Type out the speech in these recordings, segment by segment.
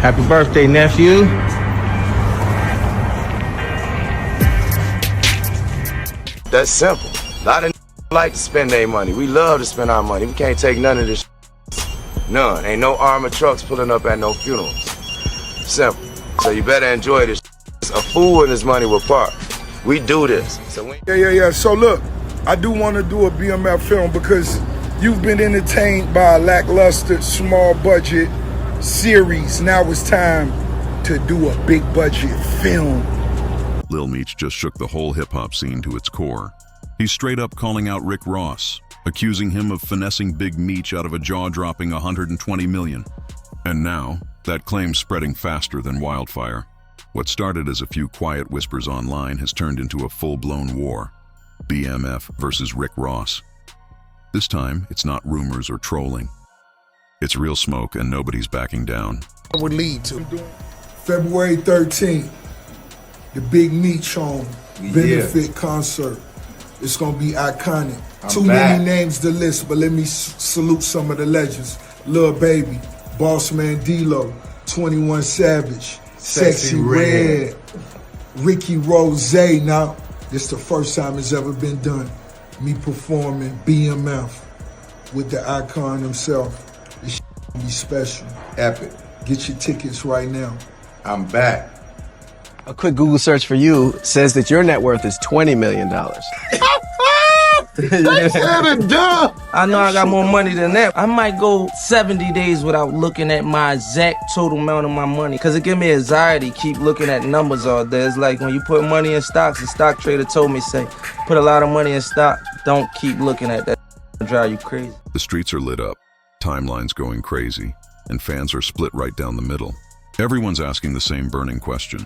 Happy birthday, nephew. That's simple. A lot of like to spend their money. We love to spend our money. We can't take none of this. None. Ain't no armored trucks pulling up at no funerals. Simple. So you better enjoy this. A fool and his money will park. We do this. So Yeah. So look, I do want to do a BMF film because you've been entertained by a lackluster, small budget series. Now it's time to do a big budget film. Lil Meech just shook the whole hip-hop scene to its core. He's straight up calling out Rick Ross, accusing him of finessing Big Meech out of a jaw-dropping $120 million. And now, that claim's spreading faster than wildfire. What started as a few quiet whispers online has turned into a full-blown war. BMF versus Rick Ross. This time, it's not rumors or trolling. It's real smoke and nobody's backing down. Would lead to February 13th, the Big Meech benefit concert. It's gonna be iconic. Too many names to list, but let me salute some of the legends. Lil Baby, Boss Man D-Lo, 21 Savage, Sexy Red, Ricky Rose. Now, this the first time it's ever been done. Me performing BMF with the icon himself. This gonna be special. Epic. Get your tickets right now. I'm back. A quick Google search for you says that your net worth is $20 million. I know I got more money than that. I might go 70 days without looking at my exact total amount of my money because it gives me anxiety, keep looking at numbers all day. It's like when you put money in stocks, the stock trader told me, say, put a lot of money in stock, don't keep looking at that. It'll drive you crazy. The streets are lit up, timelines going crazy, and fans are split right down the middle. Everyone's asking the same burning question.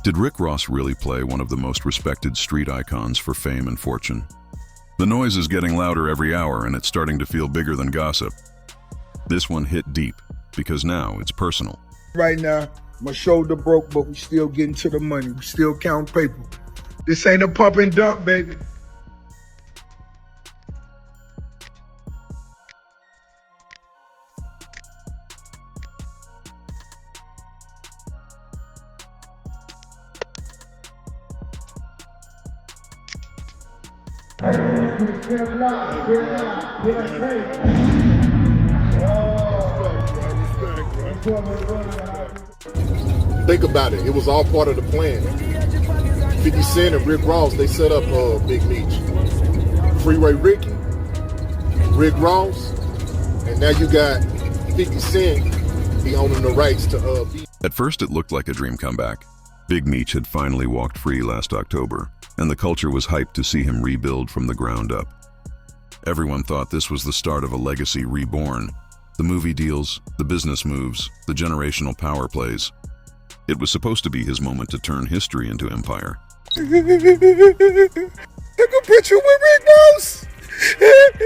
Did Rick Ross really play one of the most respected street icons for fame and fortune? The noise is getting louder every hour and it's starting to feel bigger than gossip. This one hit deep because now it's personal. Right now, my shoulder broke, but we still getting to the money. We still count paper. This ain't a pump and dump, baby. Think about it. It was all part of the plan. 50 Cent and Rick Ross, they set up Big Meech. Freeway Ricky, Rick Ross, and now you got 50 Cent, he owning the rights to beat. At first it looked like a dream comeback. Big Meech had finally walked free last October, and the culture was hyped to see him rebuild from the ground up. Everyone thought this was the start of a legacy reborn. The movie deals, the business moves, the generational power plays. It was supposed to be his moment to turn history into empire. Take a picture with Rick Ross. Put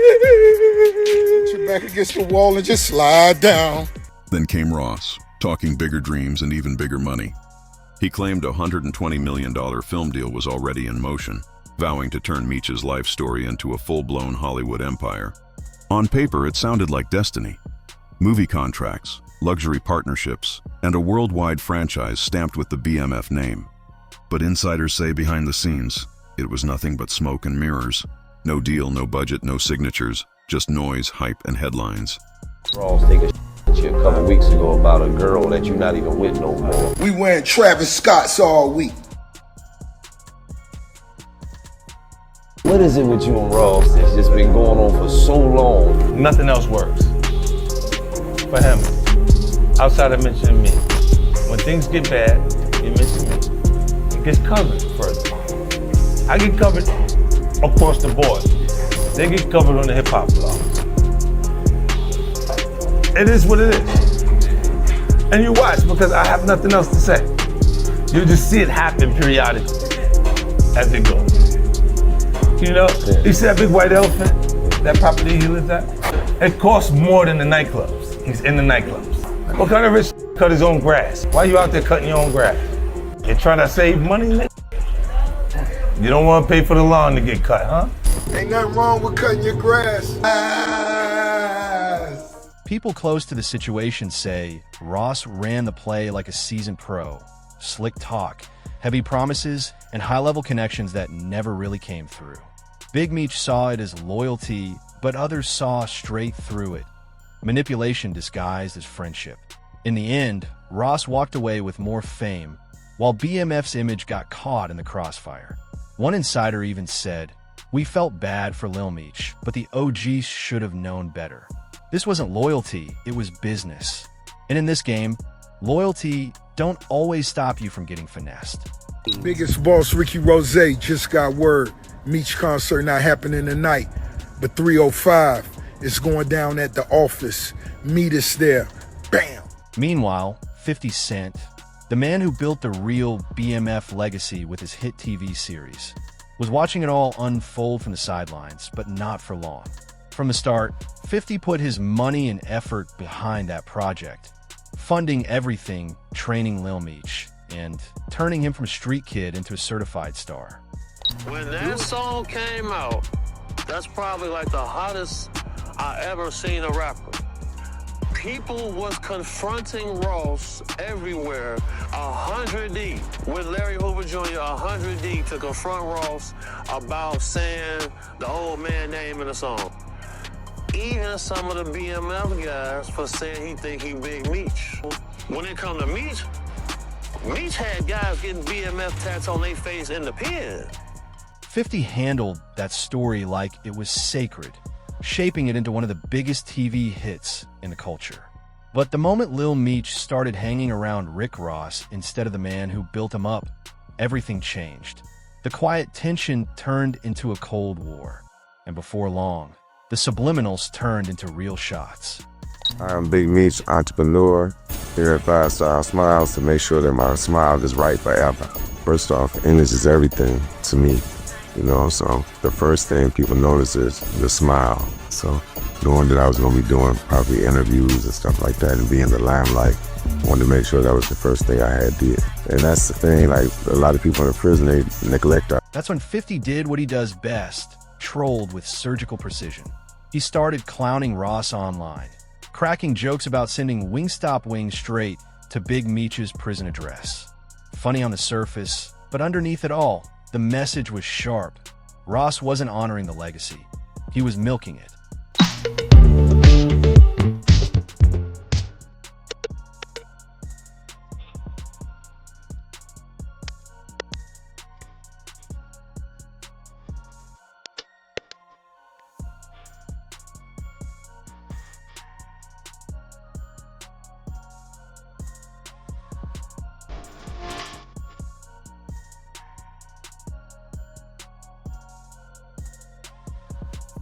your back against the wall and just slide down. Then came Ross, talking bigger dreams and even bigger money. He claimed a $120 million film deal was already in motion, vowing to turn Meech's life story into a full-blown Hollywood empire. On paper, it sounded like destiny. Movie contracts, luxury partnerships, and a worldwide franchise stamped with the BMF name. But insiders say behind the scenes, it was nothing but smoke and mirrors. No deal, no budget, no signatures, just noise, hype, and headlines. Ross take a shit a couple weeks ago about a girl that you're not even with no more. We wearing Travis Scotts all week. What is it with you and Ross that's just been going on for so long? Nothing else works. For him, outside of mentioning me. When things get bad, you mention me. It gets covered further. I get covered across the board. They get covered on the hip-hop blogs. It is what it is. And you watch because I have nothing else to say. You just see it happen periodically as it goes. You know, you see that big white elephant, that property he lives at? It costs more than the nightclubs. He's in the nightclubs. What kind of rich cut his own grass? Why you out there cutting your own grass? You trying to save money, nigga? You don't want to pay for the lawn to get cut, huh? Ain't nothing wrong with cutting your grass. People close to the situation say Ross ran the play like a seasoned pro. Slick talk, heavy promises, and high-level connections that never really came through. Big Meech saw it as loyalty, but others saw straight through it. Manipulation disguised as friendship. In the end, Ross walked away with more fame, while BMF's image got caught in the crossfire. One insider even said, "We felt bad for Lil Meech, but the OGs should have known better." This wasn't loyalty, it was business. And in this game, loyalty don't always stop you from getting finessed. Biggest boss Ricky Rose just got word. Meech concert not happening tonight, but 3:05 is going down at the office. Meet us there. Bam! Meanwhile, 50 Cent, the man who built the real BMF legacy with his hit TV series, was watching it all unfold from the sidelines, but not for long. From the start, 50 put his money and effort behind that project, funding everything, training Lil Meech, and turning him from a street kid into a certified star. When that song came out, that's probably like the hottest I ever seen a rapper. People was confronting Ross everywhere, 100 deep, with Larry Hoover Jr. 100 deep to confront Ross about saying the old man name in the song. Even some of the BMF guys for saying he think he Big Meech. When it come to Meech, Meech had guys getting BMF tats on their face in the pen. 50 handled that story like it was sacred, shaping it into one of the biggest TV hits in the culture. But the moment Lil Meech started hanging around Rick Ross instead of the man who built him up, everything changed. The quiet tension turned into a Cold War, and before long, the subliminals turned into real shots. I'm Big Meech, entrepreneur here at 5 Star Smiles to make sure that my smile is right forever. First off, image is everything to me, you know, so the first thing people notice is the smile. So knowing that I was going to be doing probably interviews and stuff like that and be in the limelight, wanted to make sure that was the first thing I had did. And that's the thing, like a lot of people in the prison, they neglect that. That's when 50 did what he does best, trolled with surgical precision. He started clowning Ross online, cracking jokes about sending Wingstop wings straight to Big Meech's prison address. Funny on the surface, but underneath it all, the message was sharp. Ross wasn't honoring the legacy. He was milking it.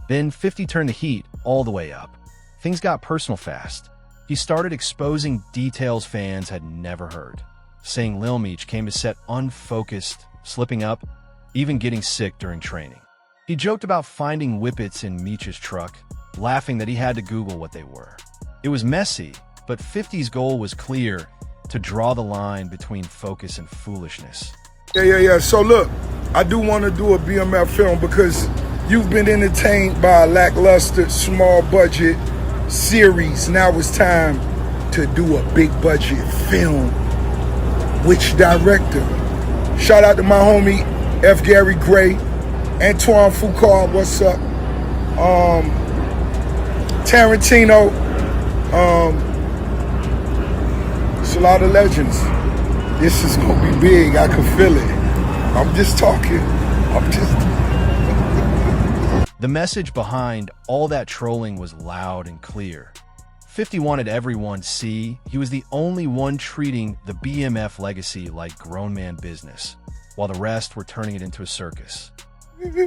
Then 50 turned the heat all the way up. Things got personal fast. He started exposing details fans had never heard, saying Lil Meech came to set unfocused, slipping up, even getting sick during training. He joked about finding whippets in Meech's truck, laughing that he had to Google what they were. It was messy, but 50's goal was clear, to draw the line between focus and foolishness. Yeah. So look, I do want to do a BMF film because you've been entertained by a lackluster, small budget series. Now it's time to do a big budget film. Which director? Shout out to my homie F. Gary Gray, Antoine Foucault, what's up? Tarantino. It's a lot of legends. This is gonna be big, I can feel it. I'm just talking. The message behind all that trolling was loud and clear. 50 wanted everyone to see he was the only one treating the BMF legacy like grown man business, while the rest were turning it into a circus. Take a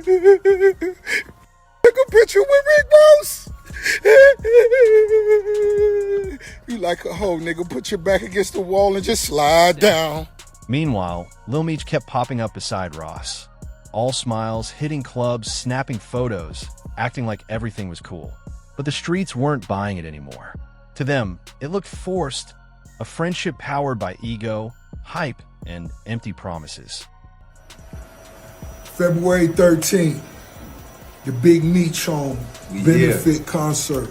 picture with Rick Ross. You like a hoe, nigga. Put your back against the wall and just slide down. Meanwhile, Lil Meech kept popping up beside Ross. All smiles, hitting clubs, snapping photos, acting like everything was cool. But the streets weren't buying it anymore. To them, it looked forced, a friendship powered by ego, hype, and empty promises. February 13th, the Big Meech benefit concert.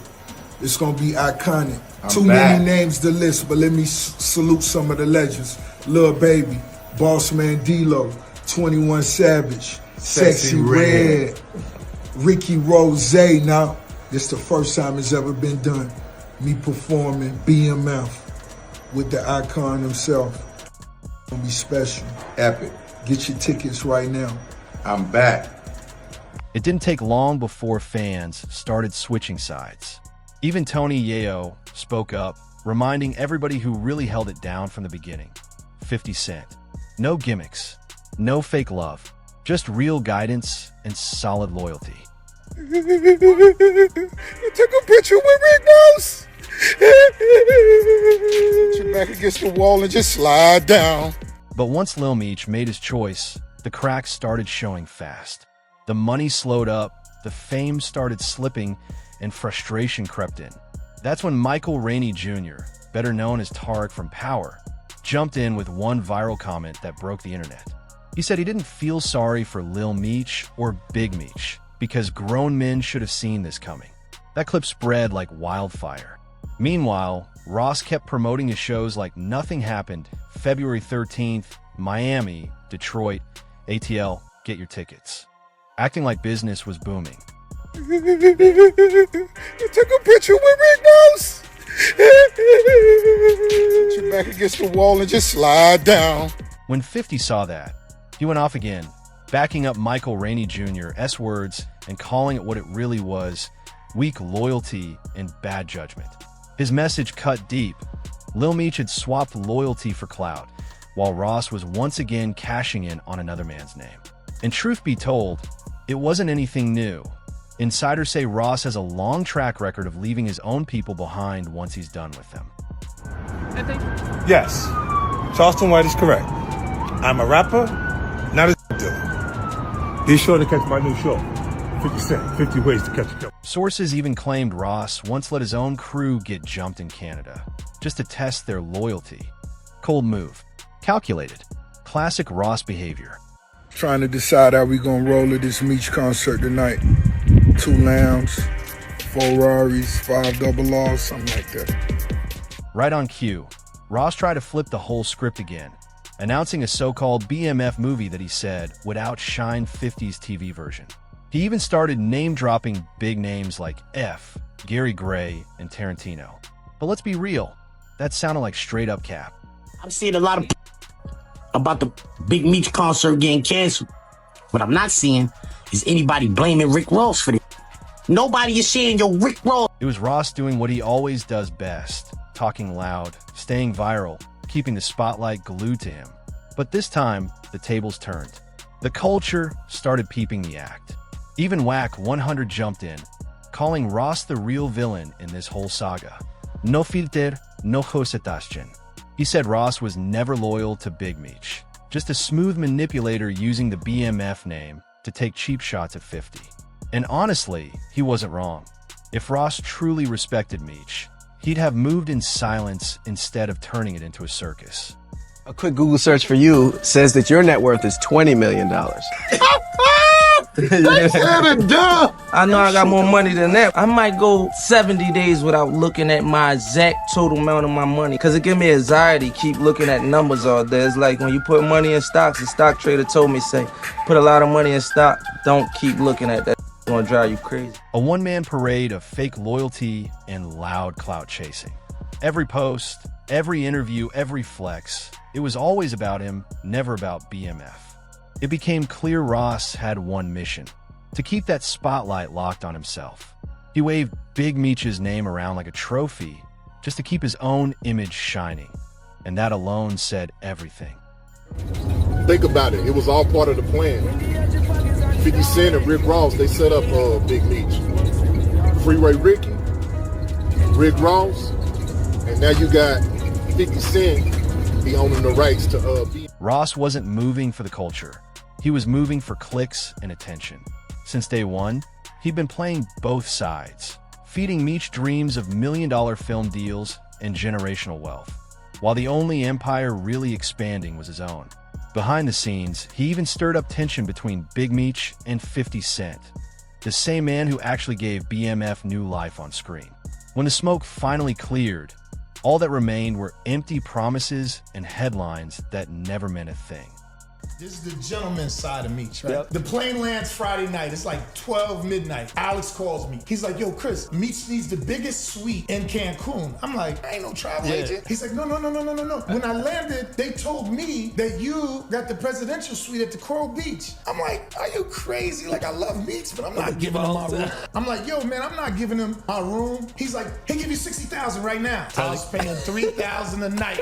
It's gonna be iconic. Too many names to list, but let me salute some of the legends. Lil Baby, Boss Man D-Lo, 21 Savage, Sexy Red, Ricky Rose. Now, this the first time it's ever been done. Me performing BMF with the icon himself. It's gonna be special. Epic. Get your tickets right now. I'm back. It didn't take long before fans started switching sides. Even Tony Yayo spoke up, reminding everybody who really held it down from the beginning. 50 Cent. No gimmicks, no fake love, just real guidance and solid loyalty. You took a picture with Rick Ross. Put your back against the wall and just slide down. But once Lil Meech made his choice, the cracks started showing fast. The money slowed up, the fame started slipping, and frustration crept in. That's when Michael Rainey Jr., better known as Tarek from Power, jumped in with one viral comment that broke the internet. He said he didn't feel sorry for Lil Meech or Big Meech because grown men should have seen this coming. That clip spread like wildfire. Meanwhile, Ross kept promoting his shows like nothing happened. February 13th, Miami, Detroit, ATL, get your tickets. Acting like business was booming. You took a picture with Rick Ross. Put your back against the wall and just slide down. When 50 saw that, he went off again, backing up Michael Rainey Jr.'s words and calling it what it really was, weak loyalty and bad judgment. His message cut deep. Lil Meech had swapped loyalty for clout, while Ross was once again cashing in on another man's name. And truth be told, it wasn't anything new. Insiders say Ross has a long track record of leaving his own people behind once he's done with them. Yes, Charleston White is correct. I'm a rapper, not a dealer. Be sure to catch my new show, 50 Cent, 50 Ways to Catch a Killer. Sources even claimed Ross once let his own crew get jumped in Canada, just to test their loyalty. Cold move. Calculated. Classic Ross behavior. Trying to decide how we gonna roll at this Meech concert tonight. 2 Lambs, 4 Raris, 5 double R's, something like that. Right on cue, Ross tried to flip the whole script again, announcing a so-called BMF movie that he said would outshine 50's TV version. He even started name-dropping big names like F, Gary Gray, and Tarantino. But let's be real, that sounded like straight-up cap. I'm seeing a lot of about the Big Meech concert getting canceled. What I'm not seeing is anybody blaming Rick Ross for this. Nobody is saying, yo, Rick Ross. It was Ross doing what he always does best, talking loud, staying viral, keeping the spotlight glued to him. But this time, the tables turned. The culture started peeping the act. Even Whack 100 jumped in, calling Ross the real villain in this whole saga. No filter, no hosetasjen. He said Ross was never loyal to Big Meech, just a smooth manipulator using the BMF name to take cheap shots at 50. And honestly, he wasn't wrong. If Ross truly respected Meech, he'd have moved in silence instead of turning it into a circus. A quick Google search for you says that your net worth is $20 million. I know I got more money than that. I might go 70 days without looking at my exact total amount of my money because it give me anxiety keep looking at numbers all day. It's like when you put money in stocks, the stock trader told me, say, put a lot of money in stock, don't keep looking at that. It's gonna drive you crazy. A one-man parade of fake loyalty and loud clout chasing. Every post, every interview, every flex, it was always about him, never about BMF. It became clear Ross had one mission, to keep that spotlight locked on himself. He waved Big Meech's name around like a trophy, just to keep his own image shining. And that alone said everything. Think about it. It was all part of the plan. 50 Cent and Rick Ross, they set up Big Meech. Freeway Ricky, Rick Ross, and now you got 50 Cent, he owning the rights to be. Ross wasn't moving for the culture. He was moving for clicks and attention. Since day one, he'd been playing both sides, feeding Meech dreams of million-dollar film deals and generational wealth, while the only empire really expanding was his own. Behind the scenes, he even stirred up tension between Big Meech and 50 Cent, the same man who actually gave BMF new life on screen. When the smoke finally cleared, all that remained were empty promises and headlines that never meant a thing. This is the gentleman's side of Meech, right? Yep. The plane lands Friday night. It's like 12 midnight. Alex calls me. He's like, yo, Chris, Meech needs the biggest suite in Cancun. I'm like, I ain't no travel agent. He's like, no. When I landed, they told me that you got the presidential suite at the Coral Beach. I'm like, are you crazy? Like, I love Meech, but I'm not giving him my room. I'm like, yo, man, I'm not giving him my room. He's like, he'll give you $60,000 right now. I was paying $3,000 a night.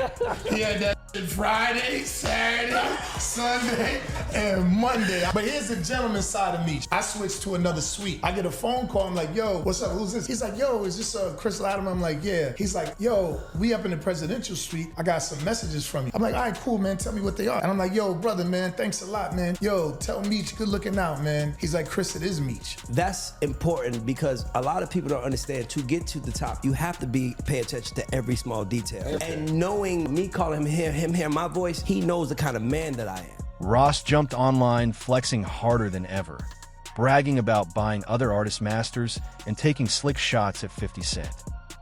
He had that Friday, Saturday, Sunday, and Monday. But here's the gentleman's side of Meech. I switched to another suite. I get a phone call. I'm like, yo, what's up? Who's this? He's like, yo, is this Chris Latimer? I'm like, yeah. He's like, yo, we up in the presidential suite. I got some messages from you. I'm like, all right, cool, man. Tell me what they are. And I'm like, yo, brother, man, thanks a lot, man. Yo, tell Meech, good looking out, man. He's like, Chris, it is Meech. That's important because a lot of people don't understand. To get to the top, you have to pay attention to every small detail. Okay. And knowing me calling him hear my voice, he knows the kind of man that I am. Ross jumped online flexing harder than ever, bragging about buying other artists' masters and taking slick shots at 50 Cent.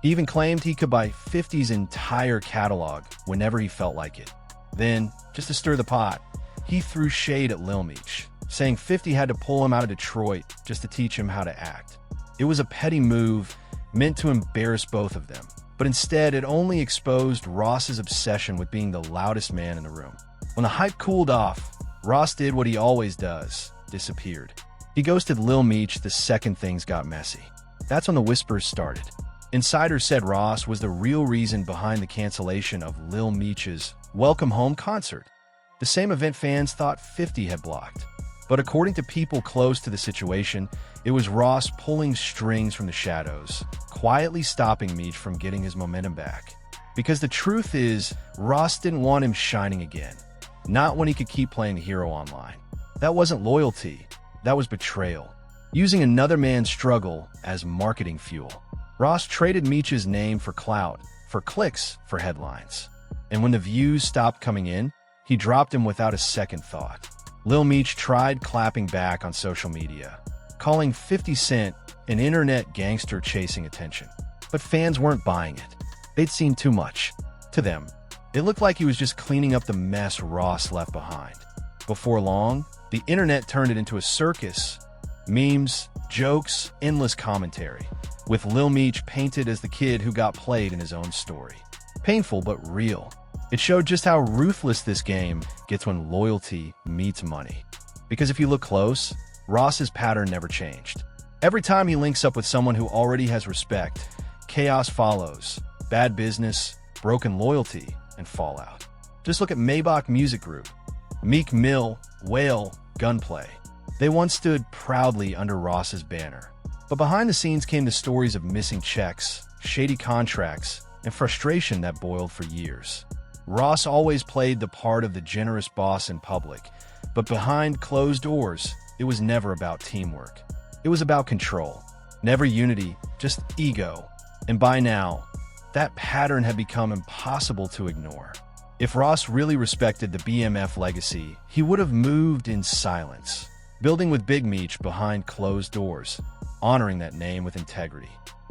He even claimed he could buy 50's entire catalog whenever he felt like it. Then, just to stir the pot, he threw shade at Lil Meech, saying 50 had to pull him out of Detroit just to teach him how to act. It was a petty move meant to embarrass both of them, but instead it only exposed Ross's obsession with being the loudest man in the room. When the hype cooled off, Ross did what he always does, disappeared. He ghosted Lil Meech the second things got messy. That's when the whispers started. Insiders said Ross was the real reason behind the cancellation of Lil Meech's Welcome Home concert, the same event fans thought 50 had blocked. But according to people close to the situation, it was Ross pulling strings from the shadows, quietly stopping Meech from getting his momentum back. Because the truth is, Ross didn't want him shining again. Not when he could keep playing the hero online. That wasn't loyalty, that was betrayal. Using another man's struggle as marketing fuel. Ross traded Meech's name for clout, for clicks, for headlines. And when the views stopped coming in, he dropped him without a second thought. Lil Meech tried clapping back on social media, calling 50 Cent an internet gangster chasing attention. But fans weren't buying it. They'd seen too much. To them, it looked like he was just cleaning up the mess Ross left behind. Before long, the internet turned it into a circus. Memes, jokes, endless commentary, with Lil Meech painted as the kid who got played in his own story. Painful but real. It showed just how ruthless this game gets when loyalty meets money. Because if you look close, Ross's pattern never changed. Every time he links up with someone who already has respect, chaos follows, bad business, broken loyalty, and fallout. Just look at Maybach Music Group, Meek Mill, Whale, Gunplay. They once stood proudly under Ross's banner. But behind the scenes came the stories of missing checks, shady contracts, and frustration that boiled for years. Ross always played the part of the generous boss in public, but behind closed doors, it was never about teamwork. It was about control. Never unity, just ego. And by now, that pattern had become impossible to ignore. If Ross really respected the BMF legacy, he would have moved in silence, building with Big Meech behind closed doors, honoring that name with integrity.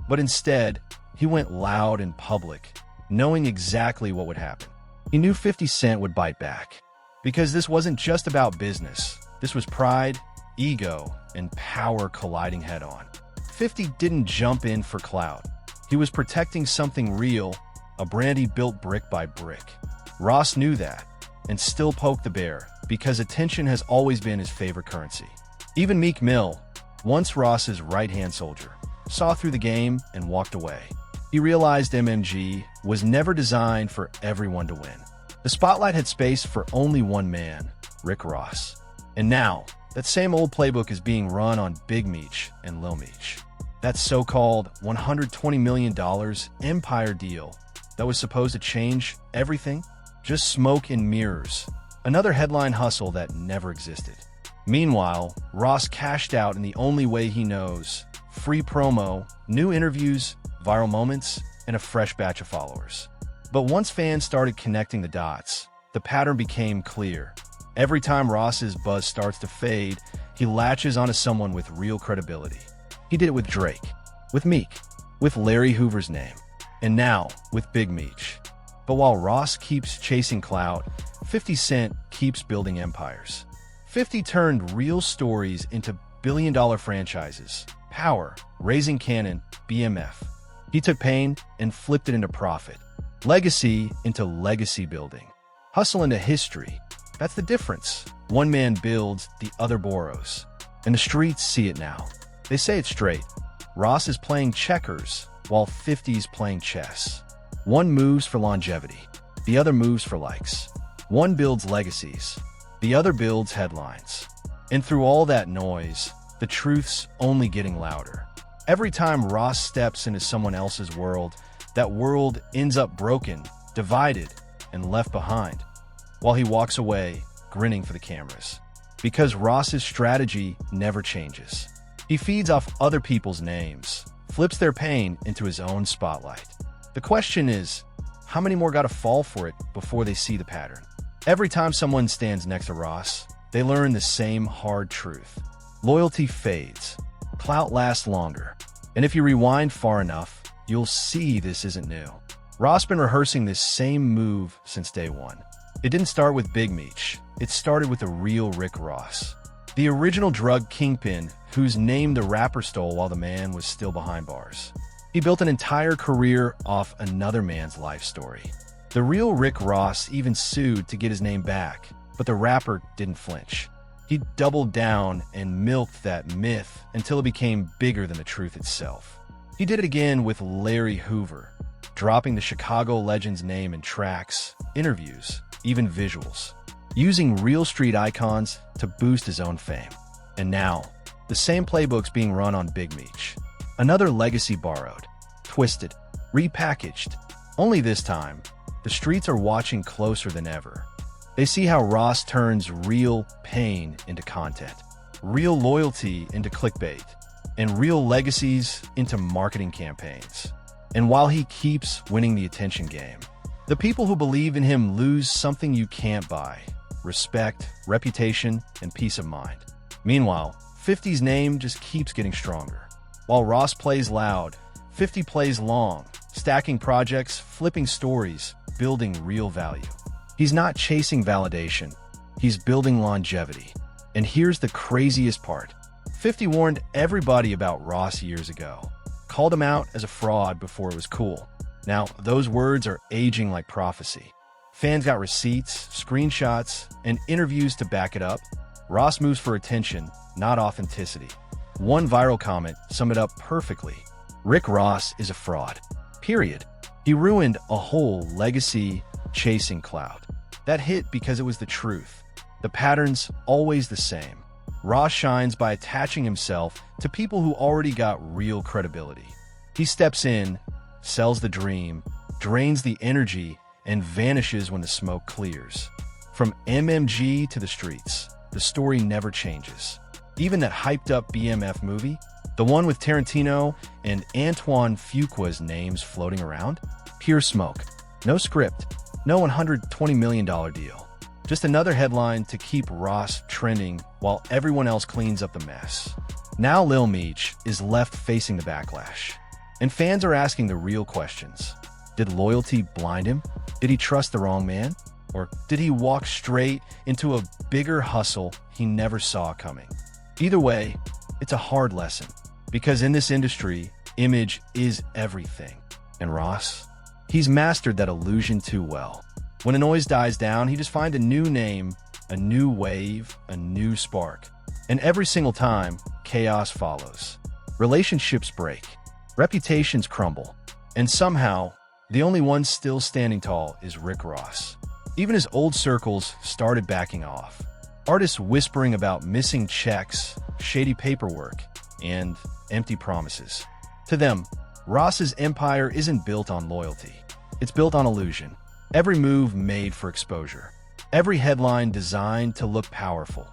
But instead, he went loud in public, knowing exactly what would happen. He knew 50 Cent would bite back. Because this wasn't just about business. This was pride, ego, and power colliding head-on. 50 didn't jump in for clout. He was protecting something real, a brand he built brick by brick. Ross knew that, and still poked the bear, because attention has always been his favorite currency. Even Meek Mill, once Ross's right-hand soldier, saw through the game and walked away. He realized MMG was never designed for everyone to win. The spotlight had space for only one man, Rick Ross. And now, that same old playbook is being run on Big Meech and Lil Meech. That so-called $120 million empire deal that was supposed to change everything? Just smoke and mirrors. Another headline hustle that never existed. Meanwhile, Ross cashed out in the only way he knows. Free promo, new interviews, viral moments, and a fresh batch of followers. But once fans started connecting the dots, the pattern became clear. Every time Ross's buzz starts to fade, he latches onto someone with real credibility. He did it with Drake, with Meek, with Larry Hoover's name, and now with Big Meech. But while Ross keeps chasing clout, 50 Cent keeps building empires. 50 turned real stories into billion-dollar franchises. Power, Raising Cannon, BMF. He took pain and flipped it into profit. Legacy into legacy building. Hustle into history. That's the difference. One man builds, the other borrows. And the streets see it now. They say it straight. Ross is playing checkers, while 50's playing chess. One moves for longevity. The other moves for likes. One builds legacies. The other builds headlines. And through all that noise, the truth's only getting louder. Every time Ross steps into someone else's world, that world ends up broken, divided, and left behind, while he walks away, grinning for the cameras. Because Ross's strategy never changes. He feeds off other people's names, flips their pain into his own spotlight. The question is, how many more gotta fall for it before they see the pattern? Every time someone stands next to Ross, they learn the same hard truth. Loyalty fades. Clout lasts longer. And if you rewind far enough, you'll see this isn't new. Ross been rehearsing this same move since day one. It didn't start with Big Meech. It started with the real Rick Ross, the original drug kingpin whose name the rapper stole while the man was still behind bars. He built an entire career off another man's life story. The real Rick Ross even sued to get his name back, but the rapper didn't flinch. He doubled down and milked that myth until it became bigger than the truth itself. He did it again with Larry Hoover, dropping the Chicago legend's name in tracks, interviews, even visuals, using real street icons to boost his own fame. And now, the same playbook's being run on Big Meech. Another legacy borrowed, twisted, repackaged. Only this time, the streets are watching closer than ever. They see how Ross turns real pain into content, real loyalty into clickbait, and real legacies into marketing campaigns. And while he keeps winning the attention game, the people who believe in him lose something you can't buy: respect, reputation, and peace of mind. Meanwhile, 50's name just keeps getting stronger. While Ross plays loud, 50 plays long, stacking projects, flipping stories, building real value. He's not chasing validation, he's building longevity. And here's the craziest part. 50 warned everybody about Ross years ago, called him out as a fraud before it was cool. Now, those words are aging like prophecy. Fans got receipts, screenshots, and interviews to back it up. Ross moves for attention, not authenticity. One viral comment summed it up perfectly. Rick Ross is a fraud. Period. He ruined a whole legacy chasing clout. That hit because it was the truth. The pattern's always the same. Ross shines by attaching himself to people who already got real credibility. He steps in, sells the dream, drains the energy, and vanishes when the smoke clears. From MMG to the streets, the story never changes. Even that hyped-up BMF movie, the one with Tarantino and Antoine Fuqua's names floating around, pure smoke. No script, no $120 million deal. Just another headline to keep Ross trending while everyone else cleans up the mess. Now Lil Meech is left facing the backlash. And fans are asking the real questions. Did loyalty blind him? Did he trust the wrong man? Or did he walk straight into a bigger hustle he never saw coming? Either way, it's a hard lesson. Because in this industry, image is everything. And Ross? He's mastered that illusion too well. When the noise dies down, he just finds a new name, a new wave, a new spark. And every single time, chaos follows. Relationships break. Reputations crumble. And somehow, the only one still standing tall is Rick Ross. Even his old circles started backing off. Artists whispering about missing checks, shady paperwork, and empty promises. To them, Ross's empire isn't built on loyalty. It's built on illusion. Every move made for exposure. Every headline designed to look powerful,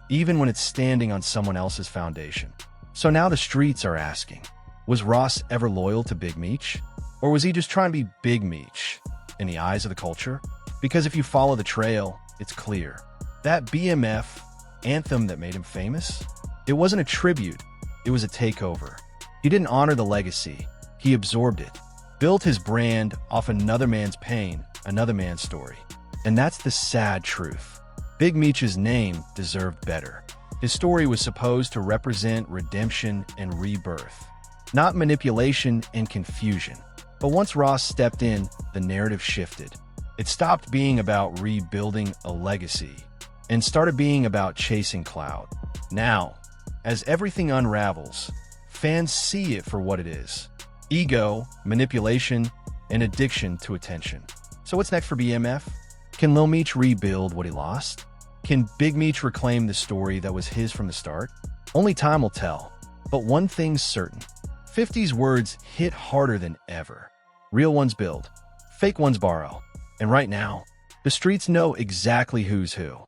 even when it's standing on someone else's foundation. So now the streets are asking, was Ross ever loyal to Big Meech? Or was he just trying to be Big Meech in the eyes of the culture? Because if you follow the trail, it's clear. That BMF anthem that made him famous, it wasn't a tribute, it was a takeover. He didn't honor the legacy, He absorbed it, built his brand off another man's pain, another man's story. And that's the sad truth. Big Meech's name deserved better. His story was supposed to represent redemption and rebirth, not manipulation and confusion. But once Ross stepped in, the narrative shifted. It stopped being about rebuilding a legacy and started being about chasing clout. Now, as everything unravels, fans see it for what it is: ego, manipulation, and addiction to attention. So what's next for BMF? Can Lil Meech rebuild what he lost? Can Big Meech reclaim the story that was his from the start? Only time will tell. But one thing's certain: 50's words hit harder than ever. Real ones build, fake ones borrow. And right now, the streets know exactly who's who.